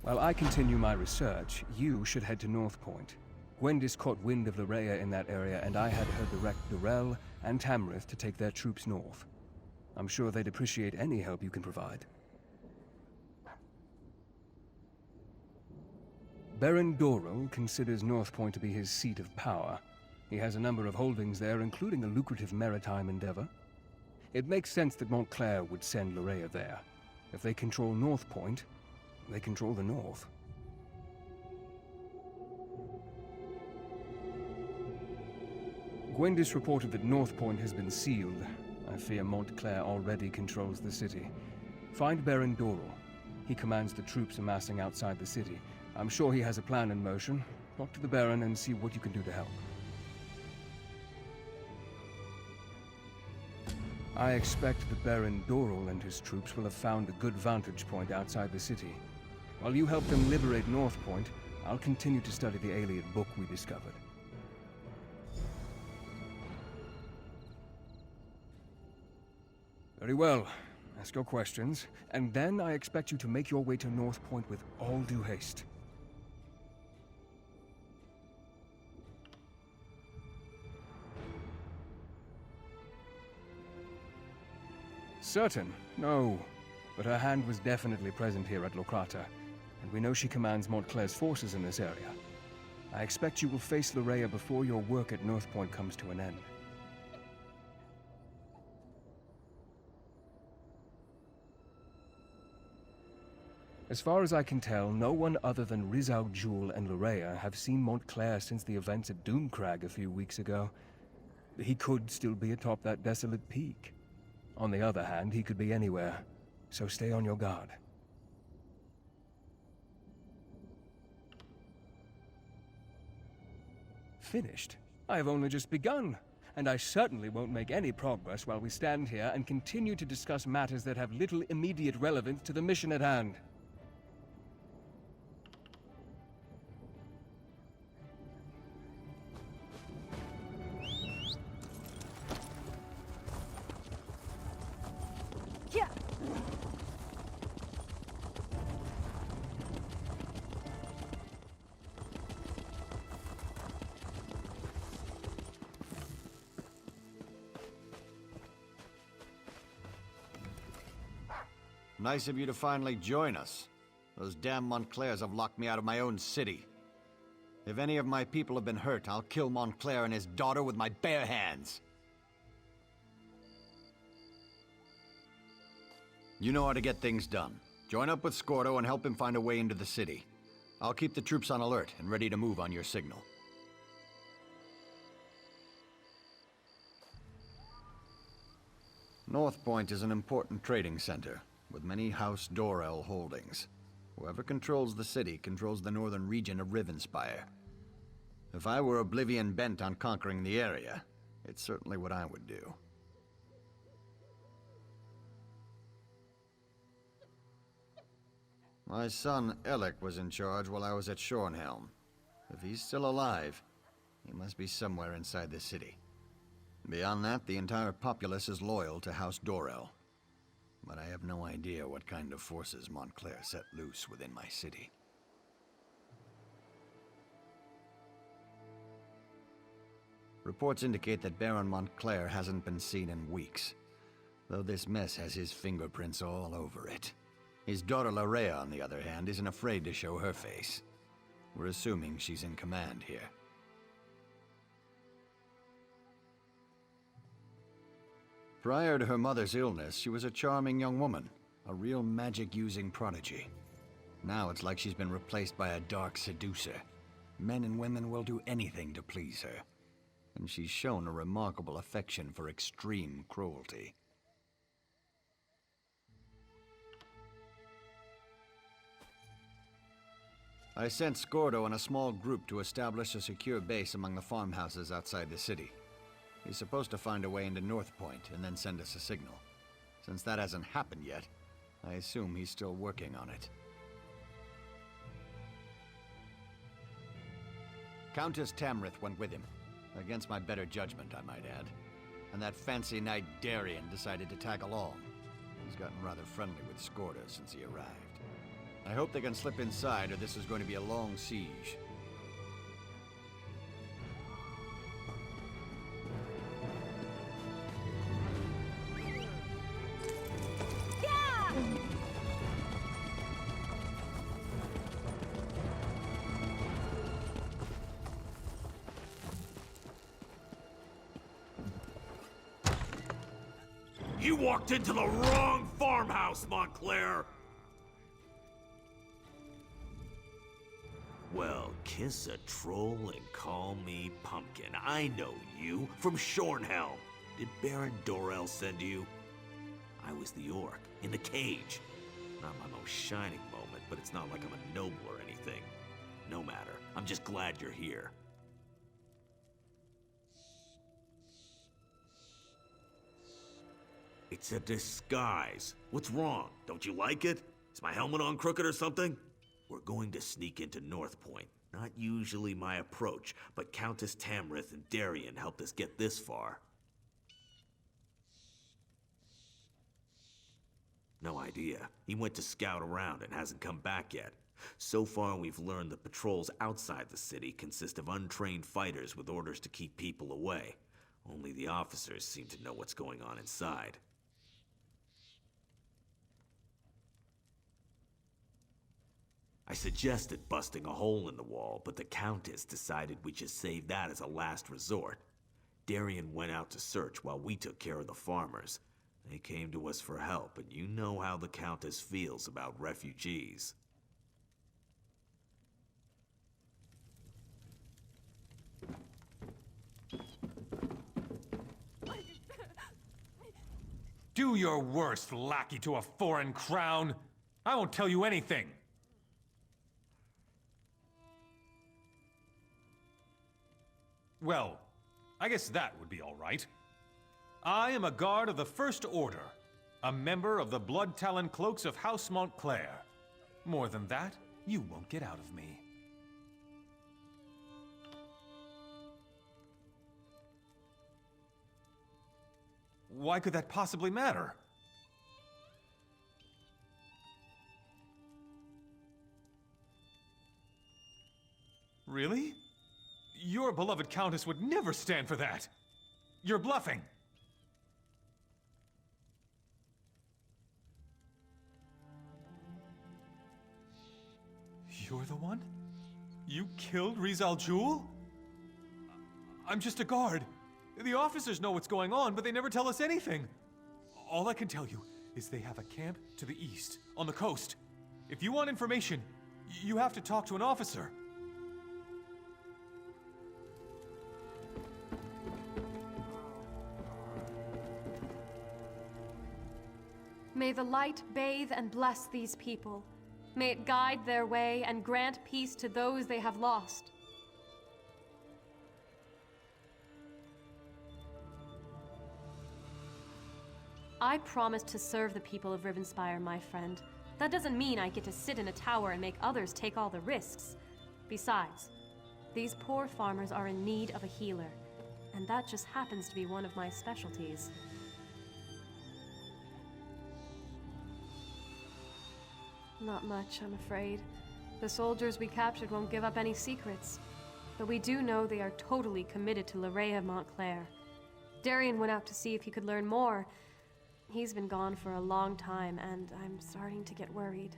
While I continue my research, you should head to Northpoint. Gwendis caught wind of Loraya in that area, and I had her direct Peril and Tamrith to take their troops north. I'm sure they'd appreciate any help you can provide. Baron Dorrel considers Northpoint to be his seat of power. He has a number of holdings there, including a lucrative maritime endeavor. It makes sense that Montclair would send Loraya there. If they control Northpoint, they control the north. Gwendis reported that Northpoint has been sealed. I fear Montclair already controls the city. Find Baron Dorrel. He commands the troops amassing outside the city. I'm sure he has a plan in motion. Talk to the Baron and see what you can do to help. I expect that Baron Dorrel and his troops will have found a good vantage point outside the city. While you help them liberate Northpoint, I'll continue to study the alien book we discovered. Very well. Ask your questions, and then I expect you to make your way to Northpoint with all due haste. Certain? No. But her hand was definitely present here at Locrata, and we know she commands Montclair's forces in this area. I expect you will face Loraya before your work at Northpoint comes to an end. As far as I can tell, no one other than Riz Al Ghul and Loraya have seen Montclair since the events at Doomcrag a few weeks ago. He could still be atop that desolate peak. On the other hand, he could be anywhere, so stay on your guard. Finished? I have only just begun, and I certainly won't make any progress while we stand here and continue to discuss matters that have little immediate relevance to the mission at hand. Nice of you to finally join us. Those damn Montclairs have locked me out of my own city. If any of my people have been hurt, I'll kill Montclair and his daughter with my bare hands. You know how to get things done. Join up with Scordo and help him find a way into the city. I'll keep the troops on alert and ready to move on your signal. Northpoint is an important trading center, with many House Dorrel holdings. Whoever controls the city controls the northern region of Rivenspire. If I were Oblivion bent on conquering the area, it's certainly what I would do. My son, Elec, was in charge while I was at Shornhelm. If he's still alive, he must be somewhere inside the city. Beyond that, the entire populace is loyal to House Dorrel. But I have no idea what kind of forces Montclair set loose within my city. Reports indicate that Baron Montclair hasn't been seen in weeks, though this mess has his fingerprints all over it. His daughter Loraya, on the other hand, isn't afraid to show her face. We're assuming she's in command here. Prior to her mother's illness, she was a charming young woman, a real magic-using prodigy. Now it's like she's been replaced by a dark seducer. Men and women will do anything to please her, and she's shown a remarkable affection for extreme cruelty. I sent Scordo and a small group to establish a secure base among the farmhouses outside the city. He's supposed to find a way into Northpoint and then send us a signal. Since that hasn't happened yet, I assume he's still working on it. Countess Tamrith went with him. Against my better judgment, I might add. And that fancy knight Darien decided to tag along. He's gotten rather friendly with Scordo since he arrived. I hope they can slip inside, or this is going to be a long siege. You walked into the wrong farmhouse, Montclair! Well, kiss a troll and call me Pumpkin. I know you from Shornhelm. Did Baron Dorell send you? I was the orc, in the cage. Not my most shining moment, but it's not like I'm a noble or anything. No matter, I'm just glad you're here. It's a disguise. What's wrong? Don't you like it? Is my helmet on crooked or something? We're going to sneak into Northpoint. Not usually my approach, but Countess Tamrith and Darien helped us get this far. No idea. He went to scout around and hasn't come back yet. So far, we've learned the patrols outside the city consist of untrained fighters with orders to keep people away. Only the officers seem to know what's going on inside. I suggested busting a hole in the wall, but the Countess decided we should save that as a last resort. Darien went out to search while we took care of the farmers. They came to us for help, and you know how the Countess feels about refugees. Do your worst, lackey to a foreign crown. I won't tell you anything. Well, I guess that would be all right. I am a guard of the First Order, a member of the Blood Talon Cloaks of House Montclair. More than that, you won't get out of me. Why could that possibly matter? Really? Your beloved Countess would never stand for that. You're bluffing. You're the one? You killed Rizal Jul? I'm just a guard. The officers know what's going on, but they never tell us anything. All I can tell you is they have a camp to the east, on the coast. If you want information, you have to talk to an officer. May the light bathe and bless these people. May it guide their way and grant peace to those they have lost. I promised to serve the people of Rivenspire, my friend. That doesn't mean I get to sit in a tower and make others take all the risks. Besides, these poor farmers are in need of a healer, and that just happens to be one of my specialties. Not much, I'm afraid. The soldiers we captured won't give up any secrets. But we do know they are totally committed to Larea Montclair. Darien went out to see if he could learn more. He's been gone for a long time, and I'm starting to get worried.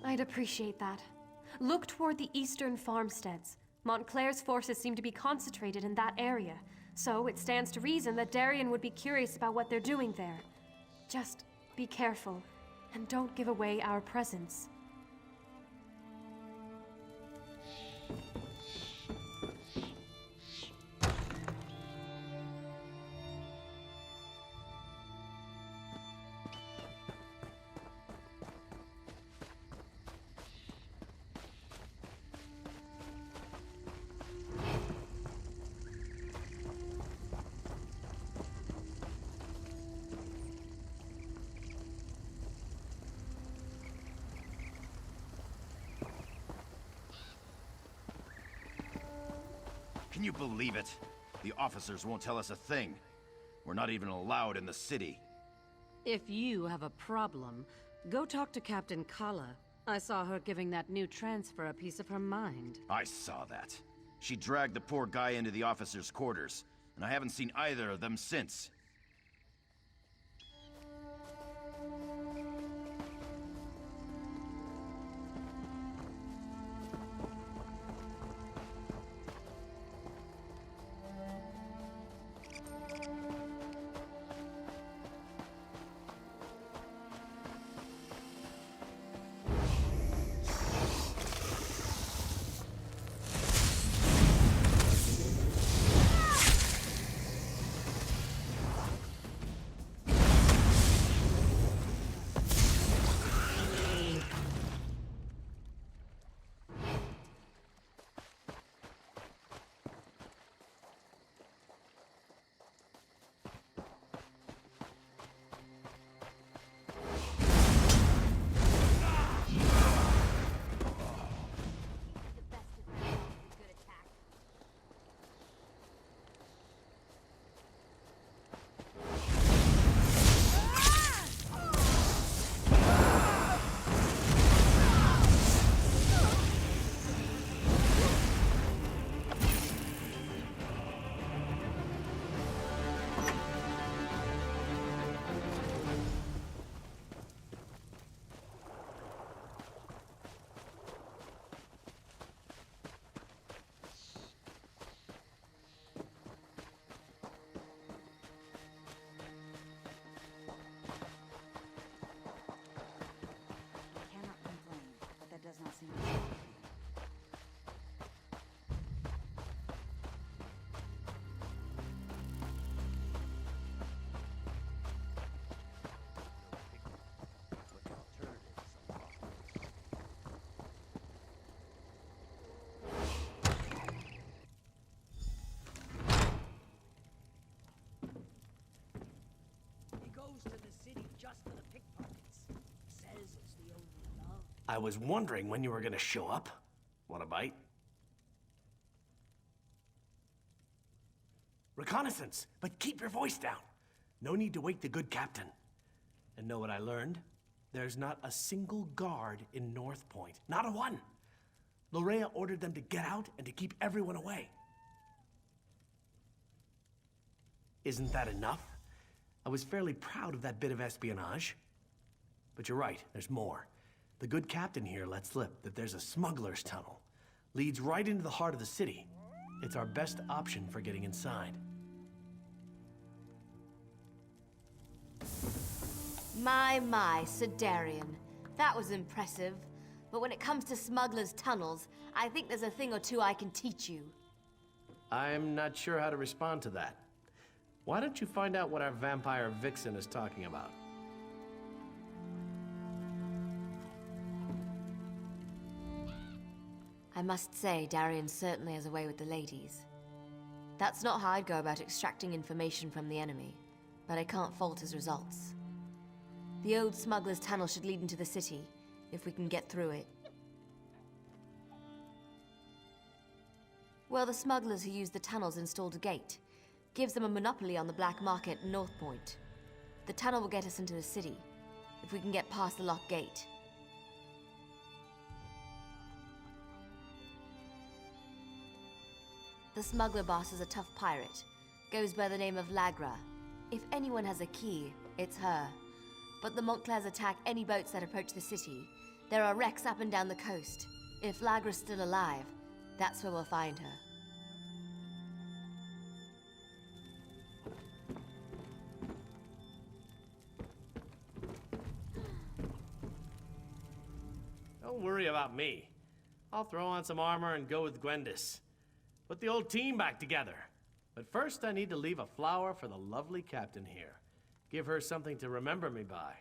I'd appreciate that. Look toward the eastern farmsteads. Montclair's forces seem to be concentrated in that area. So it stands to reason that Darien would be curious about what they're doing there. Just be careful, and don't give away our presence. Can you believe it? The officers won't tell us a thing. We're not even allowed in the city. If you have a problem, go talk to Captain Kala. I saw her giving that new transfer a piece of her mind. I saw that. She dragged the poor guy into the officers' quarters, and I haven't seen either of them since. I was wondering when you were gonna show up. Want a bite? Reconnaissance, but keep your voice down. No need to wake the good captain. And know what I learned? There's not a single guard in Northpoint. Not a one. Loraya ordered them to get out and to keep everyone away. Isn't that enough? I was fairly proud of that bit of espionage. But you're right, there's more. The good captain here let slip that there's a smuggler's tunnel. Leads right into the heart of the city. It's our best option for getting inside. My, Sir Darian. That was impressive. But when it comes to smugglers' tunnels, I think there's a thing or two I can teach you. I'm not sure how to respond to that. Why don't you find out what our vampire vixen is talking about? I must say, Darian certainly has a way with the ladies. That's not how I'd go about extracting information from the enemy, but I can't fault his results. The old smuggler's tunnel should lead into the city, if we can get through it. Well, the smugglers who used the tunnels installed a gate. Gives them a monopoly on the black market in Northpoint. The tunnel will get us into the city, if we can get past the locked gate. The smuggler boss is a tough pirate. Goes by the name of Lagra. If anyone has a key, it's her. But the Montclairs attack any boats that approach the city. There are wrecks up and down the coast. If Lagra's still alive, that's where we'll find her. Don't worry about me. I'll throw on some armor and go with Gwendis. Put the old team back together. But first I need to leave a flower for the lovely captain here. Give her something to remember me by.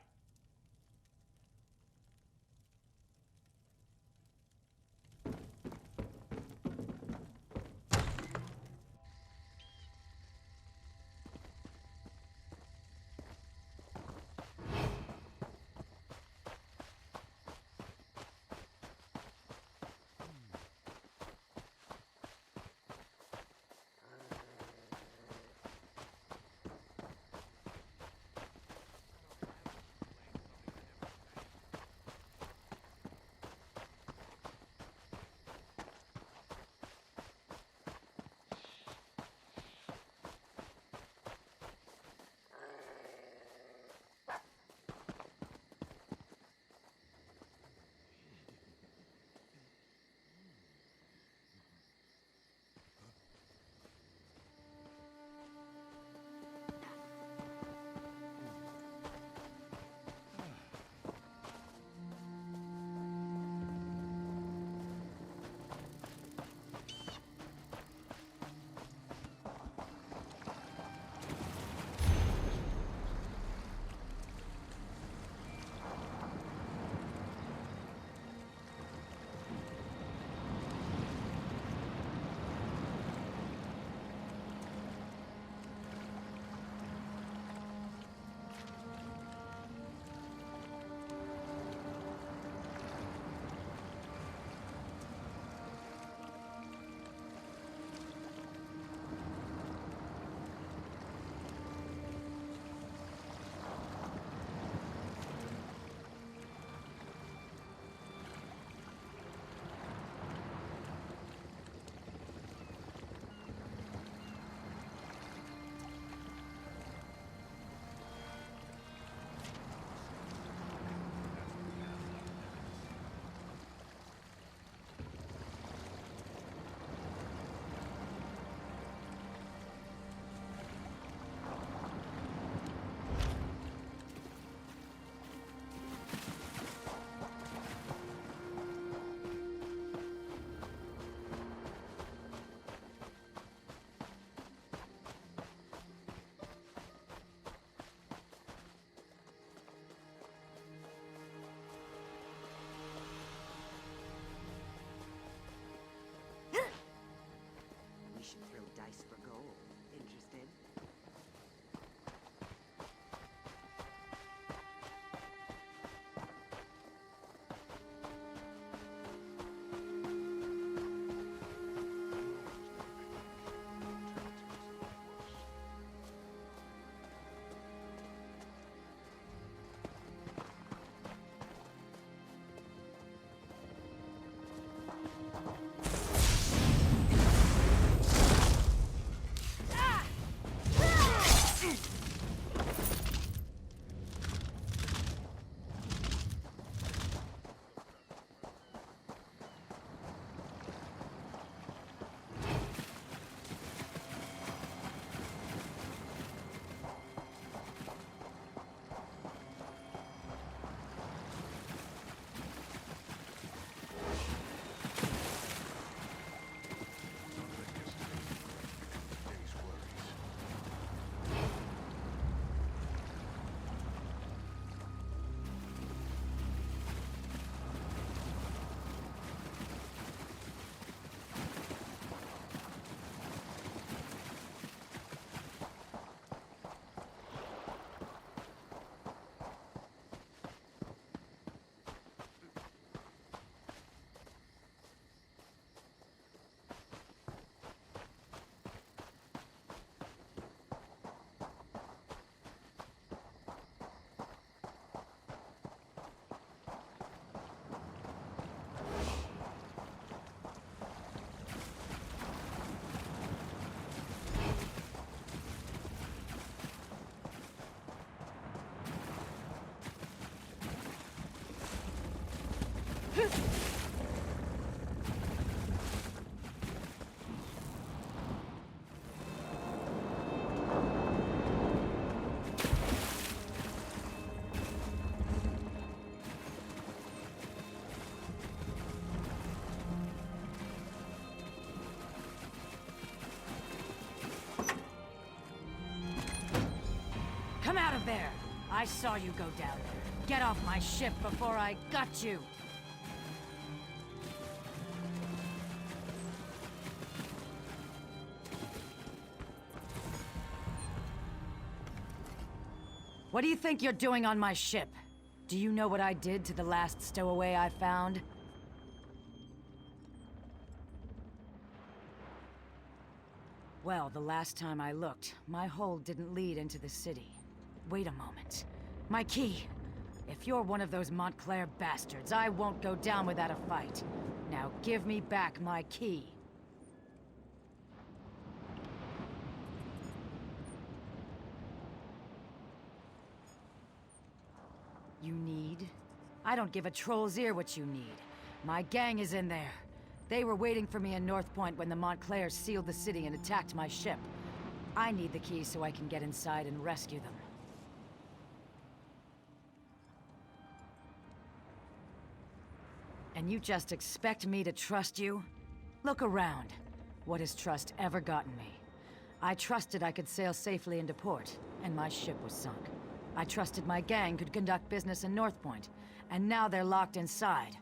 price for gold. Interested? Come out of there! I saw you go down there. Get off my ship before I gut you! What do you think you're doing on my ship? Do you know what I did to the last stowaway I found? Well, the last time I looked, my hold didn't lead into the city. Wait a moment. My key! If you're one of those Montclair bastards, I won't go down without a fight. Now give me back my key. You need? I don't give a troll's ear what you need. My gang is in there. They were waiting for me in Northpoint when the Montclairs sealed the city and attacked my ship. I need the key so I can get inside and rescue them. And you just expect me to trust you? Look around. What has trust ever gotten me? I trusted I could sail safely into port, and my ship was sunk. I trusted my gang could conduct business in Northpoint, and now they're locked inside.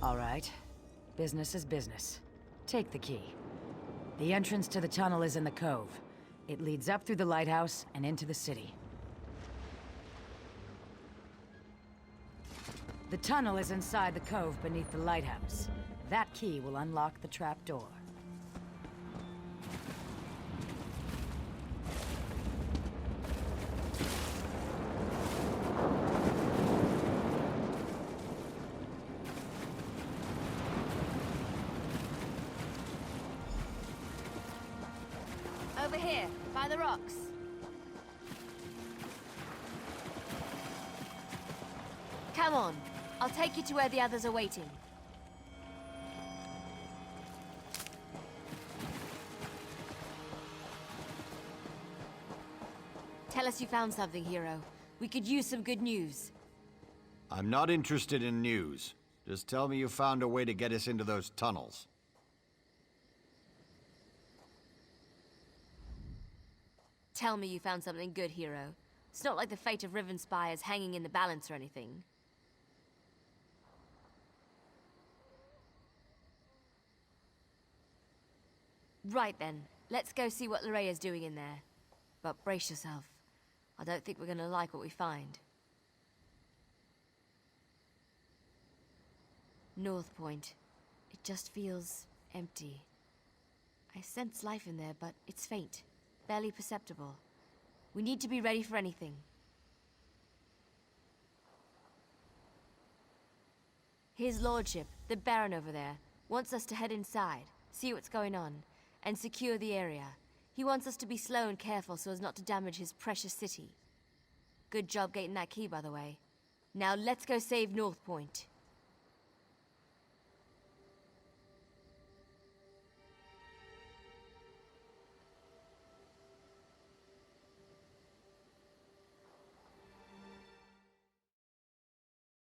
All right. Business is business. Take the key. The entrance to the tunnel is in the cove. It leads up through the lighthouse and into the city. The tunnel is inside the cove beneath the lighthouse. That key will unlock the trap door. Over here, by the rocks. Come on. I'll take you to where the others are waiting. Tell us you found something, hero. We could use some good news. I'm not interested in news. Just tell me you found a way to get us into those tunnels. Tell me you found something good, hero. It's not like the fate of Rivenspire is hanging in the balance or anything. Right then, let's go see what Lorea's doing in there. But brace yourself. I don't think we're gonna like what we find. Northpoint. It just feels empty. I sense life in there, but it's faint. Barely perceptible. We need to be ready for anything. His lordship, the Baron over there, wants us to head inside, see what's going on, and secure the area. He wants us to be slow and careful so as not to damage his precious city. Good job getting that key, by the way. Now let's go save Northpoint.